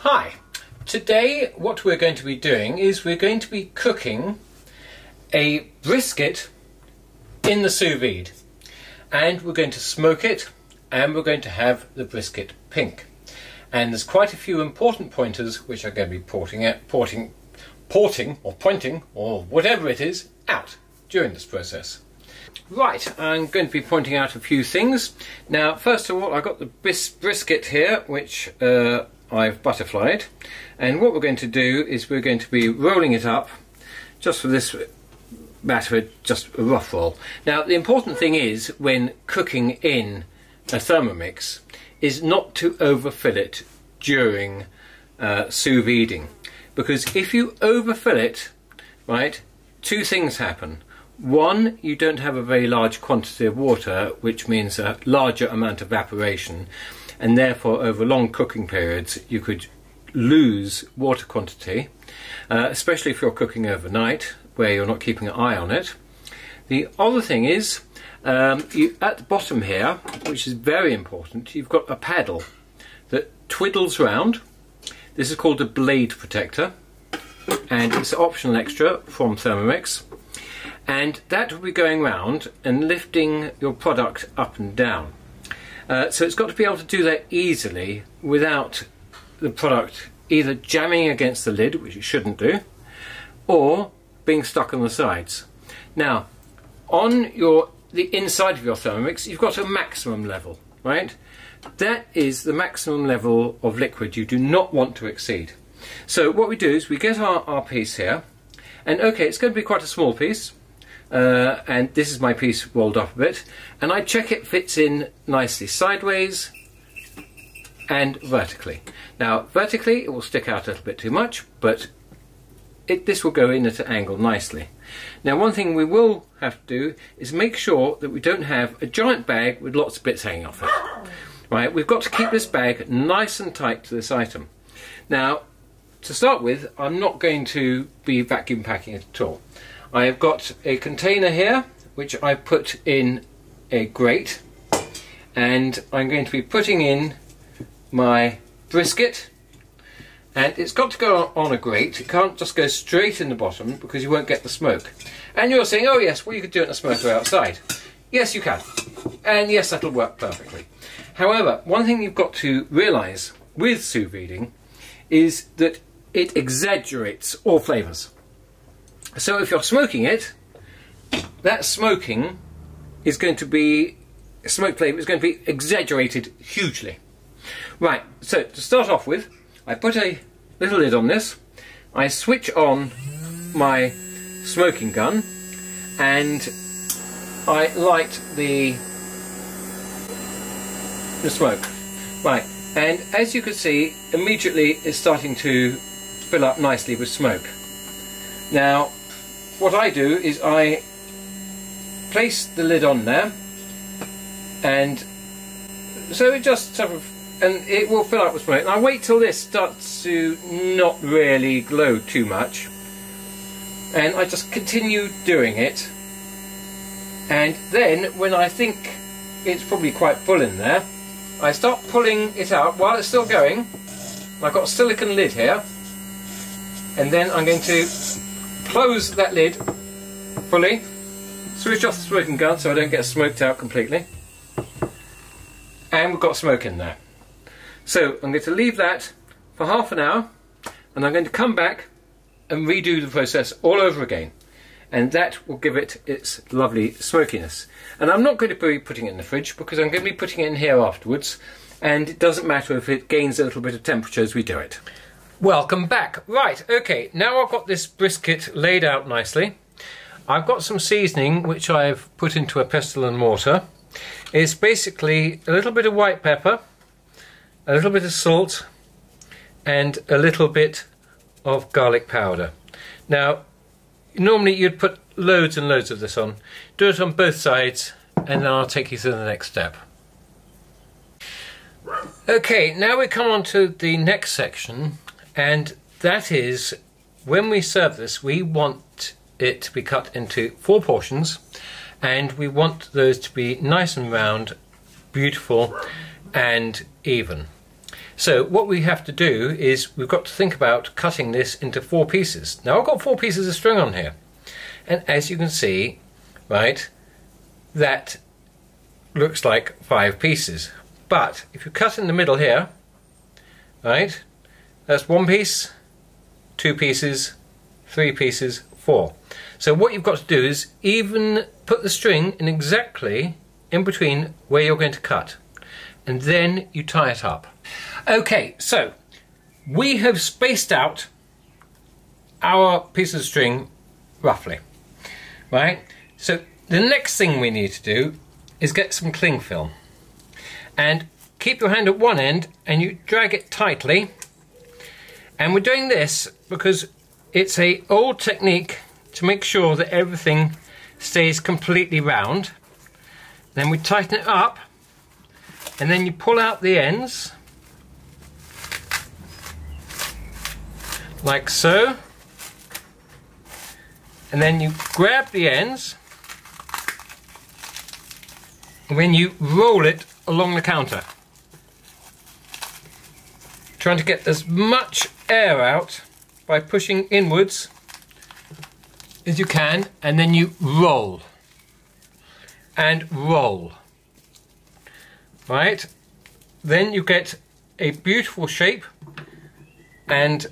Hi, today what we're going to be doing is we're going to be cooking a brisket in the sous vide, and we're going to smoke it and we're going to have the brisket pink, and there's quite a few important pointers which I'm going to be pointing or whatever it is out during this process. Right, I'm going to be pointing out a few things. Now first of all, I've got the brisket here which I've butterflied, and what we're going to do is we're going to be rolling it up just for this matter, just a rough roll. Now the important thing is when cooking in a Thermomix is not to overfill it during sous viding, because if you overfill it, right, two things happen. One, you don't have a very large quantity of water, which means a larger amount of evaporation, and therefore over long cooking periods you could lose water quantity, especially if you're cooking overnight where you're not keeping an eye on it. The other thing is, at the bottom here, which is very important, you've got a paddle that twiddles round. This is called a blade protector, and it's an optional extra from Thermomix, and that will be going round and lifting your product up and down. So it's got to be able to do that easily without the product either jamming against the lid, which it shouldn't do, or being stuck on the sides. Now, on the inside of your Thermomix, you've got a maximum level, right? That is the maximum level of liquid you do not want to exceed. So what we do is we get our piece here, and okay, it's going to be quite a small piece, and this is my piece rolled up a bit, and I check it fits in nicely sideways and vertically. Now vertically it will stick out a little bit too much, but this will go in at an angle nicely. Now one thing we will have to do is make sure that we don't have a giant bag with lots of bits hanging off it. Right, we've got to keep this bag nice and tight to this item. Now to start with, I'm not going to be vacuum packing it at all. I have got a container here which I put in a grate, and I'm going to be putting in my brisket, and it's got to go on a grate. It can't just go straight in the bottom because you won't get the smoke. And you're saying, oh yes, well you could do it in a smoker outside. Yes you can, and yes that'll work perfectly. However, one thing you've got to realise with sous viding is that it exaggerates all flavours. So if you're smoking it, that smoking is going to be, smoke flavour is going to be exaggerated hugely. Right, so to start off with, I put a little lid on this, I switch on my smoking gun, and I light the smoke. Right, and as you can see, immediately it's starting to fill up nicely with smoke. Now what I do is I place the lid on there, and so it just sort of, and it will fill up with smoke. And I wait till this starts to not really glow too much, and I just continue doing it, and then when I think it's probably quite full in there, I start pulling it out while it's still going. I've got a silicone lid here, and then I'm going to close that lid fully, switch off the smoking gun so I don't get smoked out completely, and we've got smoke in there. So I'm going to leave that for half an hour, and I'm going to come back and redo the process all over again, and that will give it its lovely smokiness. And I'm not going to be putting it in the fridge because I'm going to be putting it in here afterwards, and it doesn't matter if it gains a little bit of temperature as we do it. Welcome back. Right, okay, now I've got this brisket laid out nicely. I've got some seasoning which I've put into a pestle and mortar. It's basically a little bit of white pepper, a little bit of salt, and a little bit of garlic powder. Now normally you'd put loads and loads of this on. Do it on both sides, and then I'll take you through the next step. Okay, now we come on to the next section, and that is when we serve this, we want it to be cut into 4 portions, and we want those to be nice and round, beautiful and even. So what we have to do is we've got to think about cutting this into 4 pieces. Now I've got 4 pieces of string on here, and as you can see, right, that looks like 5 pieces. But if you cut in the middle here, right, that's 1 piece, 2 pieces, 3 pieces, 4. So what you've got to do is even put the string in exactly in between where you're going to cut, and then you tie it up. Okay, so we have spaced out our piece of string roughly, right? So the next thing we need to do is get some cling film, and keep your hand at one end and you drag it tightly. And we're doing this because it's an old technique to make sure that everything stays completely round. Then we tighten it up, and then you pull out the ends like so, and then you grab the ends and then you roll it along the counter, trying to get as much air out by pushing inwards as you can, and then you roll and roll, right? Then you get a beautiful shape, and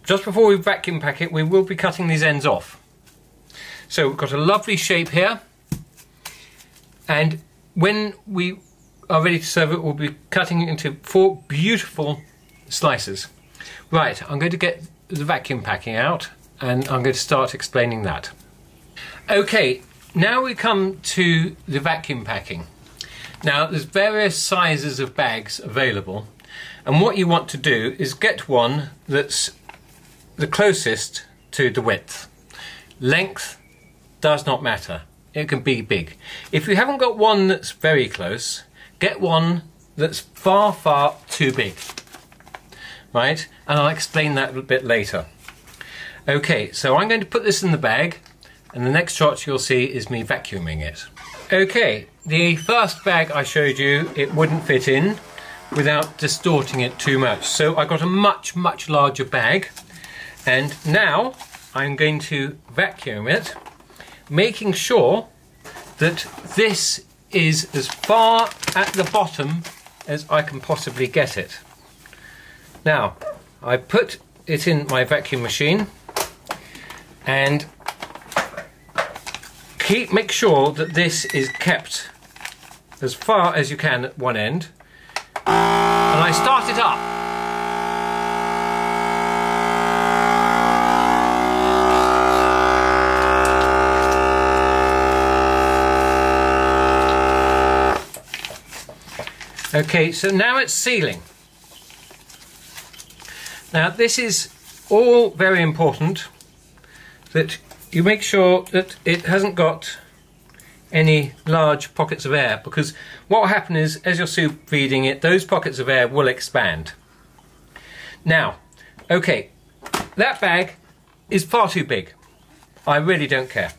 just before we vacuum pack it, we will be cutting these ends off. So we've got a lovely shape here, and when we are ready to serve it, we'll be cutting it into 4 beautiful slices. Right, I'm going to get the vacuum packing out, and I'm going to start explaining that. Okay, now we come to the vacuum packing. Now there's various sizes of bags available, and what you want to do is get one that's the closest to the width. Length does not matter, it can be big. If you haven't got one that's very close, get one that's far, far too big, right? And I'll explain that a bit later. Okay, so I'm going to put this in the bag, and the next shot you'll see is me vacuuming it. Okay, the first bag I showed you, it wouldn't fit in without distorting it too much. So I got a much, much larger bag, and now I'm going to vacuum it, making sure that this is as far at the bottom as I can possibly get it. Now, I put it in my vacuum machine, and make sure that this is kept as far as you can at one end, and I start it up. Okay, so now it's sealing. Now this is all very important, that you make sure that it hasn't got any large pockets of air, because what will happen is, as you're sous videing it, those pockets of air will expand. Now, okay, that bag is far too big. I really don't care.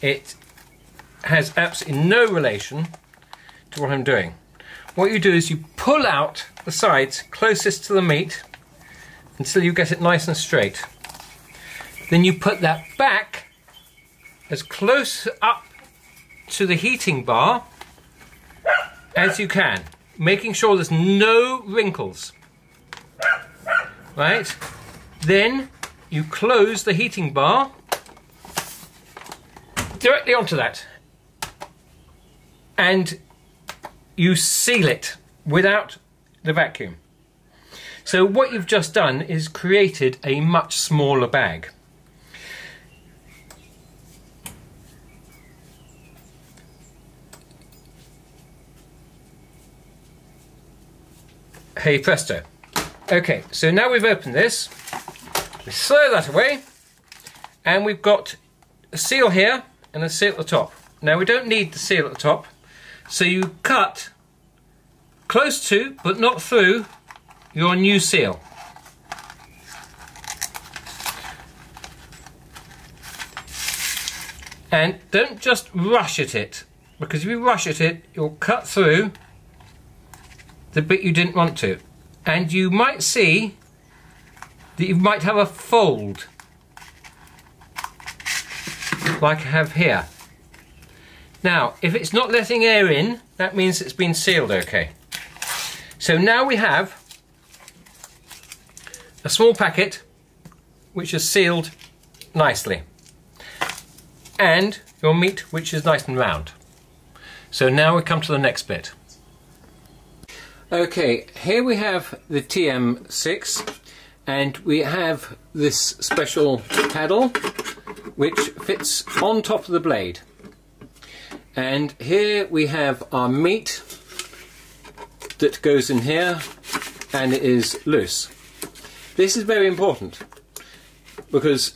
It has absolutely no relation to what I'm doing. What you do is you pull out the sides closest to the meat until you get it nice and straight. Then you put that back as close up to the heating bar as you can, making sure there's no wrinkles. Right? Then you close the heating bar directly onto that, and you seal it without the vacuum. So what you've just done is created a much smaller bag. Hey presto. Okay, so now we've opened this, we throw that away, and we've got a seal here and a seal at the top. Now we don't need the seal at the top, so you cut close to, but not through, your new seal. And don't just rush at it, because if you rush at it, you'll cut through the bit you didn't want to. and you might see that you might have a fold like I have here. Now, if it's not letting air in, that means it's been sealed okay. So now we have a small packet which is sealed nicely, and your meat which is nice and round. So now we come to the next bit. Okay, here we have the TM6, and we have this special paddle which fits on top of the blade. And here we have our meat that goes in here, and it is loose. This is very important because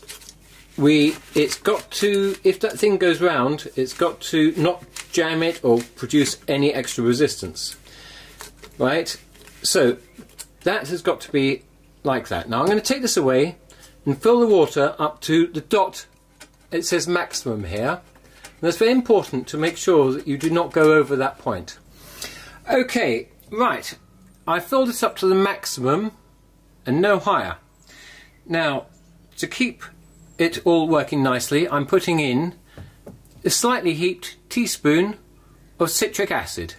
it's got to, if that thing goes round, it's got to not jam it or produce any extra resistance. Right? So that has got to be like that. Now I'm going to take this away and fill the water up to the dot. It says maximum here. And that's very important to make sure that you do not go over that point. Okay, right. I filled this up to the maximum and no higher. Now, to keep it all working nicely, I'm putting in a slightly heaped teaspoon of citric acid.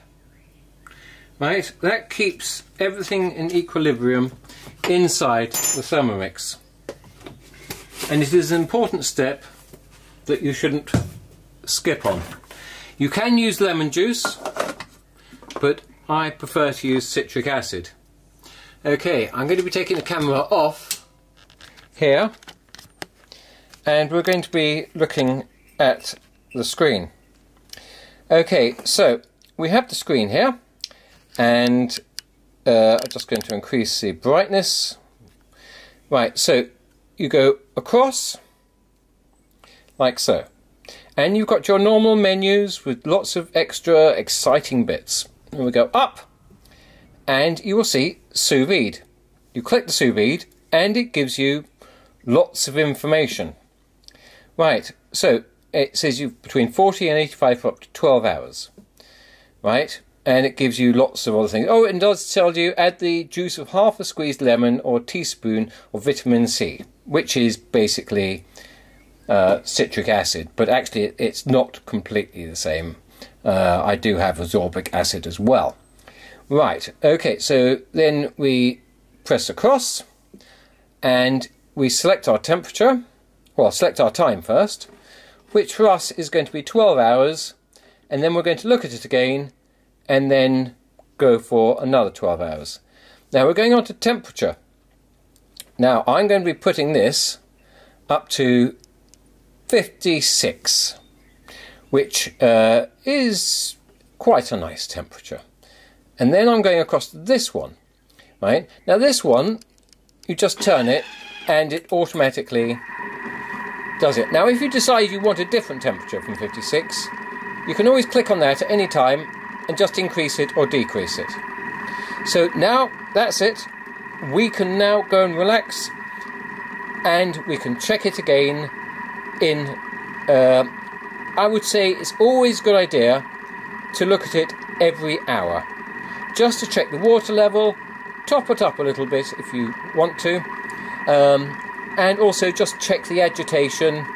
Right, that keeps everything in equilibrium inside the Thermomix. And it is an important step that you shouldn't skip on. You can use lemon juice, but I prefer to use citric acid. Okay, I'm going to be taking the camera off here, and we're going to be looking at the screen. Okay, so we have the screen here, and I'm just going to increase the brightness. Right, so you go across like so, and you've got your normal menus with lots of extra exciting bits. And we go up, and you will see sous vide. You click the sous vide, and it gives you lots of information. Right, so it says you between 40 and 85 for up to 12 hours. Right, and it gives you lots of other things. Oh, it does tell you add the juice of half a squeezed lemon or a teaspoon of vitamin C, which is basically citric acid, but actually it's not completely the same. I do have ascorbic acid as well. Right, okay, so then we press across and we select our temperature, well, select our time first, which for us is going to be 12 hours, and then we're going to look at it again and then go for another 12 hours. Now we're going on to temperature. Now I'm going to be putting this up to 56, which is quite a nice temperature. And then I'm going across to this one. Right, now this one, you just turn it and it automatically does it. Now if you decide you want a different temperature from 56, you can always click on that at any time and just increase it or decrease it. So now that's it. We can now go and relax, and we can check it again in, I would say it's always a good idea to look at it every hour, just to check the water level, top it up a little bit if you want to, and also just check the agitation,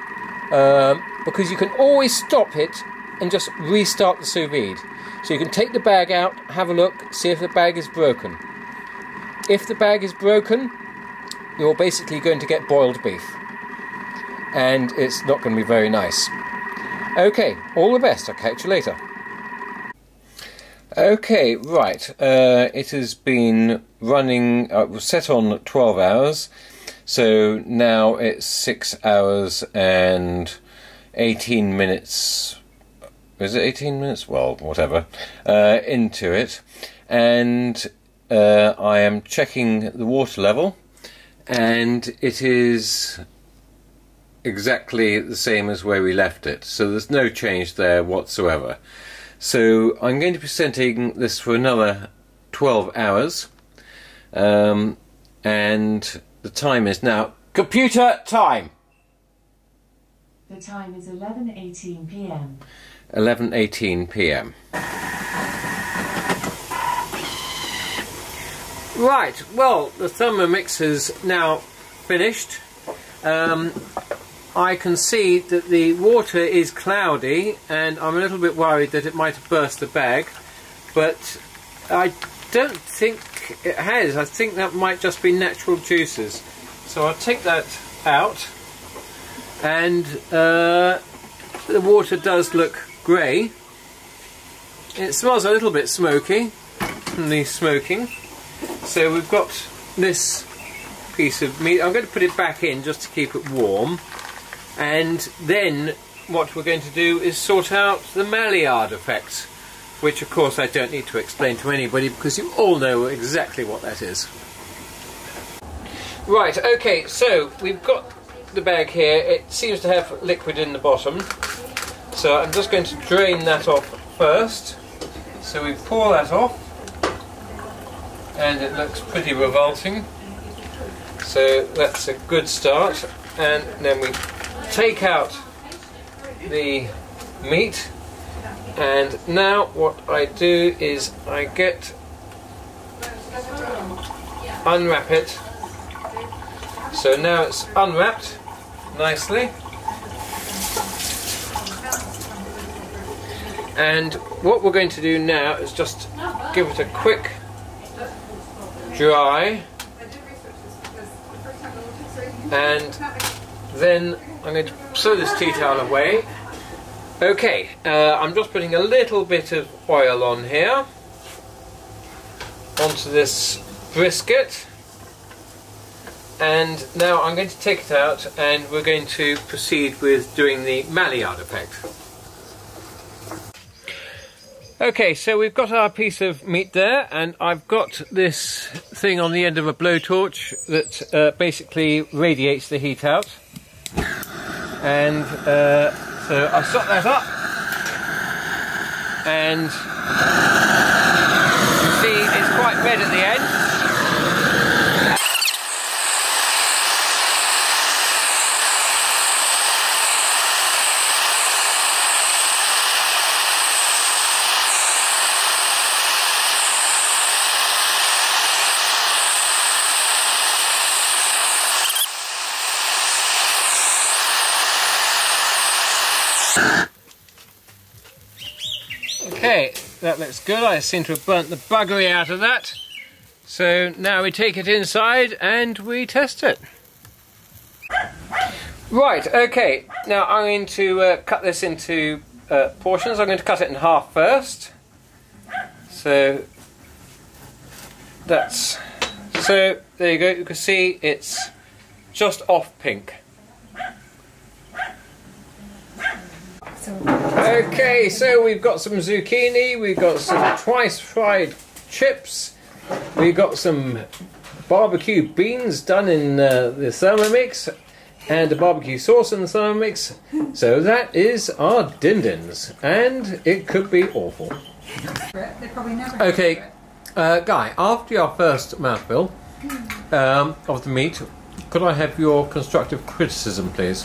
because you can always stop it and just restart the sous vide. So you can take the bag out, have a look, see if the bag is broken. If the bag is broken, you're basically going to get boiled beef, and it's not going to be very nice. Okay, all the best, I'll catch you later. Okay, right, it has been running, it was set on 12 hours, so now it's 6 hours and 18 minutes, is it 18 minutes? Well, whatever, into it, and I am checking the water level, and it is exactly the same as where we left it, so there's no change there whatsoever. So I'm going to be setting this for another 12 hours, and the time is now computer time. The time is 11:18 p.m. 11:18 p.m. Right, well, the Thermomix is now finished. I can see that the water is cloudy and I'm a little bit worried that it might have burst the bag, but I don't think it has. I think that might just be natural juices. So I'll take that out, and the water does look grey. It smells a little bit smoky from the smoking. So we've got this piece of meat. I'm going to put it back in just to keep it warm, and then what we're going to do is sort out the Maillard effect, which of course I don't need to explain to anybody because you all know exactly what that is. Right, okay, so we've got the bag here. It seems to have liquid in the bottom, so I'm just going to drain that off first. So we pour that off, and it looks pretty revolting, so that's a good start. And then we take out the meat, and now what I do is I unwrap it. So now it's unwrapped nicely, and what we're going to do now is just give it a quick dry, and then I'm going to throw this tea towel away. Okay, I'm just putting a little bit of oil on here onto this brisket, and now I'm going to take it out and we're going to proceed with doing the Maillard effect. Okay, so we've got our piece of meat there, and I've got this thing on the end of a blowtorch that basically radiates the heat out. And so I stop that up, and you see it's quite red at the end. Okay, that looks good. I seem to have burnt the buggery out of that. So now we take it inside and we test it. Right, okay, now I'm going to cut this into portions. I'm going to cut it in half first. So that's, so there you go, you can see it's just off pink. Okay, so we've got some zucchini, we've got some twice fried chips, we've got some barbecue beans done in the Thermomix, and a barbecue sauce in the Thermomix. So that is our din-dins, and it could be awful. They probably never Okay, Guy, after your first mouthful of the meat, could I have your constructive criticism, please?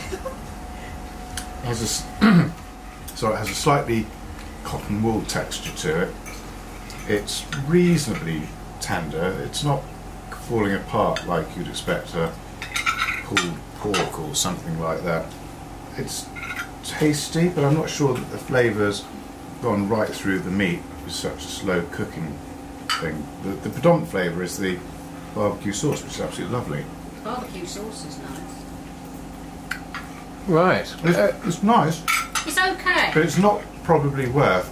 So it has a slightly cotton wool texture to it. It's reasonably tender. It's not falling apart like you'd expect a pulled pork or something like that. It's tasty, but I'm not sure that the flavour's gone right through the meat. It's such a slow cooking thing. The predominant flavour is the barbecue sauce, which is absolutely lovely. Barbecue sauce is nice. Right. It's nice. It's okay. But it's not probably worth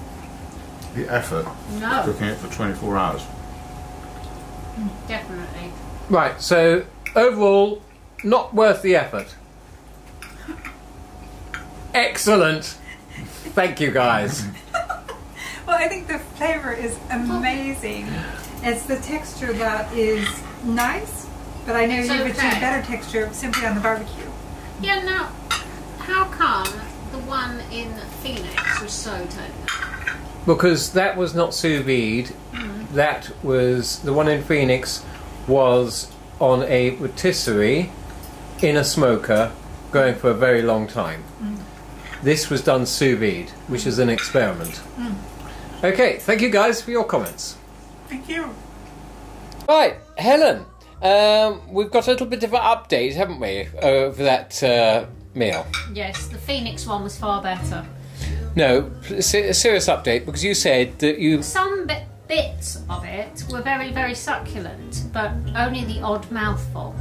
the effort No. cooking it for 24 hours. Definitely. Right, so overall, not worth the effort. Excellent. Thank you, guys. Well, I think the flavour is amazing. It's the texture that is nice, but I know It's you would see okay. better texture simply on the barbecue. Yeah, now, how come the one in Phoenix was so tender? Because that was not sous vide. That was, the one in Phoenix was on a rotisserie in a smoker going for a very long time. This was done sous vide, which is an experiment. Okay, thank you guys for your comments. Thank you. Right. Helen, we've got a little bit of an update, haven't we, for that meal? Yes, the Phoenix one was far better. No, a serious update, because you said that you... Some bits of it were very, very succulent, but only the odd mouthful.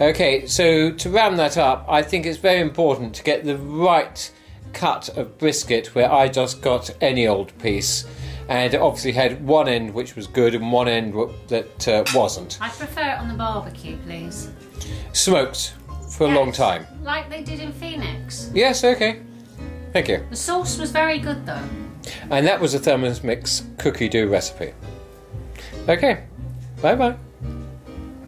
Okay, so to round that up, I think it's very important to get the right cut of brisket where I just got any old piece, and it obviously had one end which was good and one end that wasn't. I prefer it on the barbecue, please. Smoked for a long time. Like they did in Phoenix. Yes, okay. Thank you. The sauce was very good though. And that was a Thermomix cookie dough recipe. Okay, bye bye.